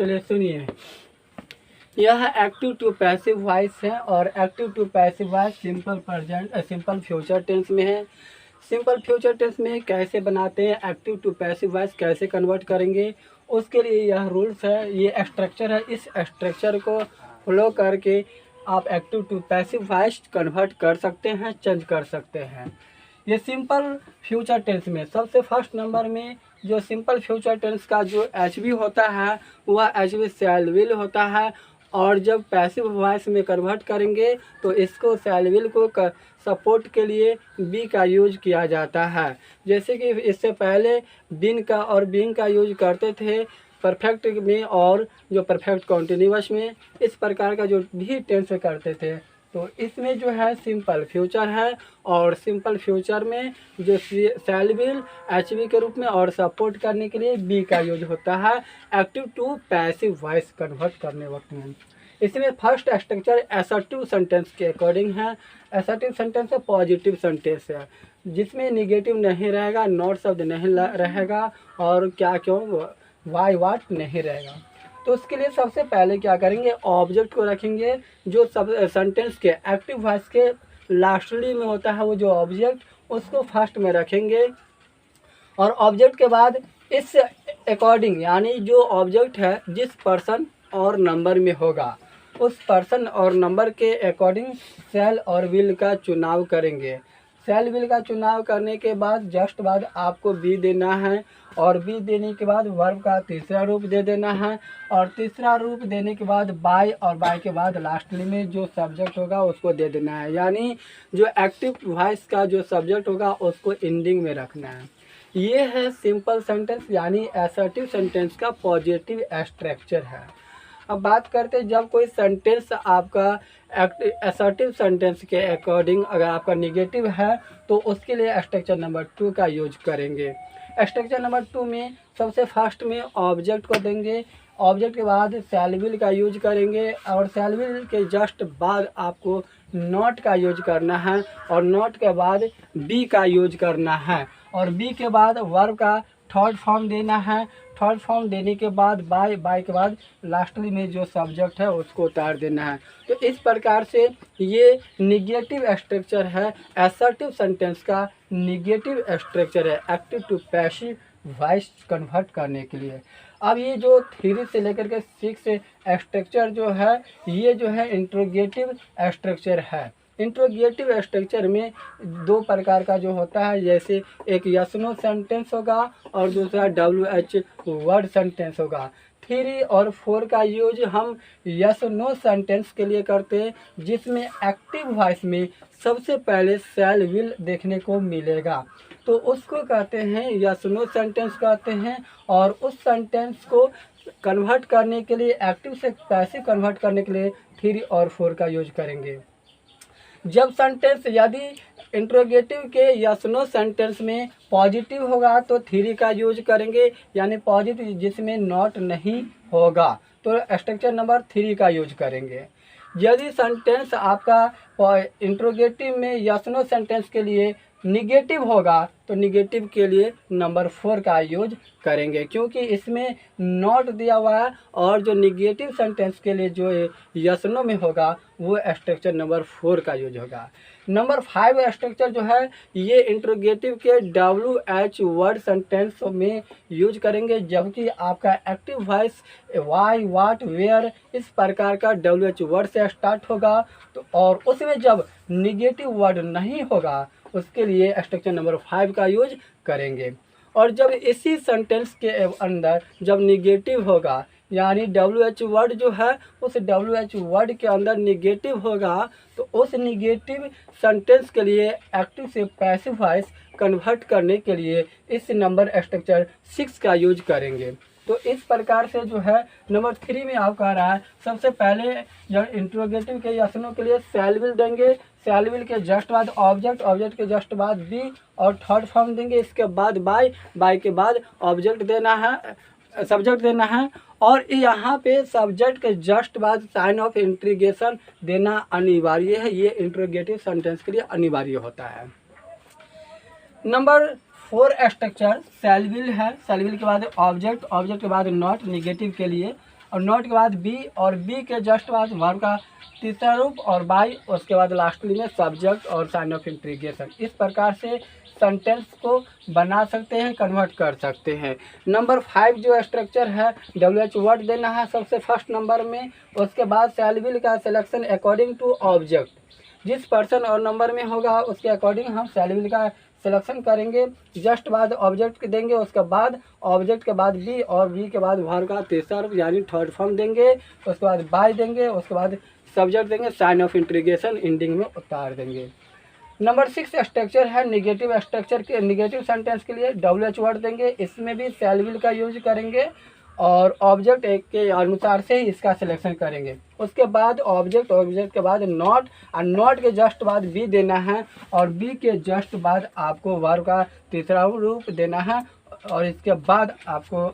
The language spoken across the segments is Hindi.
चलिए सुनिए, यह एक्टिव टू पैसिव वॉइस है और active to passive voice simple present simple future tense में है। सिंपल फ्यूचर टेंस में कैसे बनाते हैं, एक्टिव टू पैसिव वॉइस कैसे कन्वर्ट करेंगे, उसके लिए यह रूल्स है, ये स्ट्रक्चर है। इस स्ट्रक्चर को फॉलो करके आप active to passive voice convert कर सकते हैं, चेंज कर सकते हैं। ये सिंपल फ्यूचर टेंस में सबसे फर्स्ट नंबर में जो सिंपल फ्यूचर टेंस का जो एच बी होता है वह एच बी शैल विल होता है, और जब पैसिव वॉइस में कन्वर्ट करेंगे तो इसको शैल विल को सपोर्ट के लिए बी का यूज किया जाता है। जैसे कि इससे पहले बिन का और बीइंग का यूज करते थे परफेक्ट में और जो परफेक्ट कॉन्टिन्यूअस में, इस प्रकार का जो भी टेंस करते थे। तो इसमें जो है सिंपल फ्यूचर है, और सिंपल फ्यूचर में जो शैल विल एच बी के रूप में और सपोर्ट करने के लिए बी का यूज होता है active to passive voice convert करने वक्त में। इसमें फर्स्ट स्ट्रक्चर असर्टिव सेंटेंस के अकॉर्डिंग है। असर्टिव सेंटेंस है पॉजिटिव सेंटेंस है, जिसमें निगेटिव नहीं रहेगा, नॉट शब्द नहीं रहेगा, और क्या क्यों वाई वाट नहीं रहेगा। तो उसके लिए सबसे पहले क्या करेंगे, ऑब्जेक्ट को रखेंगे जो सब सेंटेंस के एक्टिव वॉइस के लास्टली में होता है, वो जो ऑब्जेक्ट उसको फर्स्ट में रखेंगे। और ऑब्जेक्ट के बाद इस अकॉर्डिंग, यानी जो ऑब्जेक्ट है जिस पर्सन और नंबर में होगा उस पर्सन और नंबर के अकॉर्डिंग शैल और विल का चुनाव करेंगे। शैल विल का चुनाव करने के बाद जस्ट बाद आपको बी देना है, और बी देने के बाद वर्ब का तीसरा रूप दे देना है, और तीसरा रूप देने के बाद बाय, और बाय के बाद लास्टली में जो सब्जेक्ट होगा उसको दे देना है। यानी जो एक्टिव वॉइस का जो सब्जेक्ट होगा उसको एंडिंग में रखना है। ये है सिंपल सेंटेंस यानी असर्टिव सेंटेंस का पॉजिटिव स्ट्रक्चर है। अब बात करते हैं, जब कोई सेंटेंस आपका असर्टिव सेंटेंस के अकॉर्डिंग अगर आपका निगेटिव है तो उसके लिए स्ट्रक्चर नंबर 2 का यूज करेंगे। स्ट्रक्चर नंबर 2 में सबसे फर्स्ट में ऑब्जेक्ट को देंगे, ऑब्जेक्ट के बाद शैल विल का यूज करेंगे, और शैल विल के जस्ट बाद आपको नॉट का यूज करना है, और नॉट के बाद बी का यूज करना है, और बी के बाद वर्ब का थर्ड फॉर्म देना है। थर्ड फॉर्म देने के बाद बाय, बाय के बाद लास्टली में जो सब्जेक्ट है उसको उतार देना है। तो इस प्रकार से ये निगेटिव स्ट्रक्चर है, असर्टिव सेंटेंस का निगेटिव स्ट्रक्चर है active to passive voice convert करने के लिए। अब ये जो 3 से लेकर के 6 स्ट्रक्चर जो है, ये जो है इंट्रोगेटिव स्ट्रक्चर है। इंट्रोगेटिव स्ट्रक्चर में 2 प्रकार का जो होता है, जैसे एक यस नो सेंटेंस होगा और दूसरा WH वर्ड सेंटेंस होगा। 3 और 4 का यूज हम यस नो सेंटेंस के लिए करते हैं, जिसमें एक्टिव वॉइस में सबसे पहले शैल विल देखने को मिलेगा, तो उसको कहते हैं यस नो सेंटेंस कहते हैं। और उस सेंटेंस को कन्वर्ट करने के लिए, एक्टिव से पैसिव कन्वर्ट करने के लिए 3 और 4 का यूज करेंगे। जब सेंटेंस यदि इंट्रोगेटिव के यस नो सेंटेंस में पॉजिटिव होगा तो 3 का यूज करेंगे, यानी पॉजिटिव जिसमें नॉट नहीं होगा तो स्ट्रक्चर नंबर 3 का यूज करेंगे। यदि सेंटेंस आपका इंट्रोगेटिव में यस नो सेंटेंस के लिए निगेटिव होगा तो निगेटिव के लिए नंबर 4 का यूज करेंगे, क्योंकि इसमें नॉट दिया हुआ है, और जो निगेटिव सेंटेंस के लिए जो यस नो में होगा वो स्ट्रक्चर नंबर 4 का यूज होगा। नंबर 5 स्ट्रक्चर जो है ये इंट्रोगेटिव के WH वर्ड सेंटेंस में यूज करेंगे, जबकि आपका active voice why, what, where इस प्रकार का WH वर्ड से स्टार्ट होगा। तो और उसमें जब निगेटिव वर्ड नहीं होगा उसके लिए स्ट्रक्चर नंबर 5 का यूज करेंगे। और जब इसी सेंटेंस के अंदर जब निगेटिव होगा, यानी WH वर्ड जो है उस WH वर्ड के अंदर निगेटिव होगा, तो उस निगेटिव सेंटेंस के लिए एक्टिव से पैसिव वॉइस कन्वर्ट करने के लिए इस नंबर स्ट्रक्चर 6 का यूज करेंगे। तो इस प्रकार से जो है नंबर 3 में आप कह रहा है, सबसे पहले जब इंट्रोगेटिव के यस नो के लिए शैल विल देंगे, शैल विल के जस्ट बाद ऑब्जेक्ट, ऑब्जेक्ट के जस्ट बाद बी, और थर्ड फॉर्म देंगे, इसके बाद बाय, बाय के बाद ऑब्जेक्ट देना है, सब्जेक्ट देना है, और यहाँ पे सब्जेक्ट के जस्ट बाद साइन ऑफ इंट्रीगेशन देना अनिवार्य है। ये इंट्रोगेटिव सेंटेंस के लिए अनिवार्य होता है। नंबर 4 स्ट्रक्चर शैल विल है। शैल विल के बाद ऑब्जेक्ट, ऑब्जेक्ट के बाद नॉट निगेटिव के लिए, और नॉट के बाद बी, और बी के जस्ट बाद वर्ब का तीसरा रूप, और बाय उसके बाद लास्टली में सब्जेक्ट और साइन ऑफ इंट्रीगेशन। इस प्रकार से सेंटेंस को बना सकते हैं, कन्वर्ट कर सकते हैं। नंबर 5 जो स्ट्रक्चर है, WH वर्ड देना है सबसे फर्स्ट नंबर में। उसके बाद शैल विल का सिलेक्शन अकॉर्डिंग टू ऑब्जेक्ट, जिस पर्सन और नंबर में होगा उसके अकॉर्डिंग हम शैल विल का सिलेक्शन करेंगे। जस्ट बाद ऑब्जेक्ट देंगे, उसके बाद ऑब्जेक्ट के बाद बी, और बी के बाद वर्ब का तीसरा रूप यानी थर्ड फॉर्म देंगे। उसके बाद बाय देंगे, उसके बाद सब्जेक्ट देंगे, साइन ऑफ इंट्रीगेशन एंडिंग में उतार देंगे। नंबर 6 स्ट्रक्चर है निगेटिव स्ट्रक्चर के, निगेटिव सेंटेंस के लिए WH वर्ड देंगे। इसमें भी शैल विल का यूज करेंगे और ऑब्जेक्ट के अनुसार से ही इसका सिलेक्शन करेंगे। उसके बाद ऑब्जेक्ट, ऑब्जेक्ट के बाद नॉट, और नॉट के जस्ट बाद बी देना है, और बी के जस्ट बाद आपको वर्ब का तीसरा रूप देना है, और इसके बाद आपको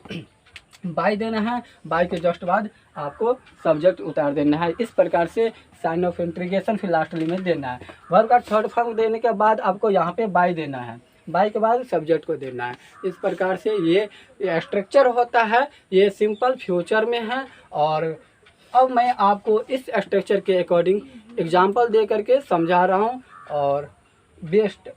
बाय देना है। बाय के जस्ट बाद आपको सब्जेक्ट उतार देना है। इस प्रकार से साइन ऑफ इंट्रीगेशन फिर लास्टली में देना है। वर्ब का थर्ड फॉर्म देने के बाद आपको यहाँ पे बाय देना है, बाय के बाद सब्जेक्ट को देना है। इस प्रकार से ये स्ट्रक्चर होता है, ये सिंपल फ्यूचर में है। और अब मैं आपको इस स्ट्रक्चर के अकॉर्डिंग एग्जाम्पल दे करके समझा रहा हूँ। और बेस्ट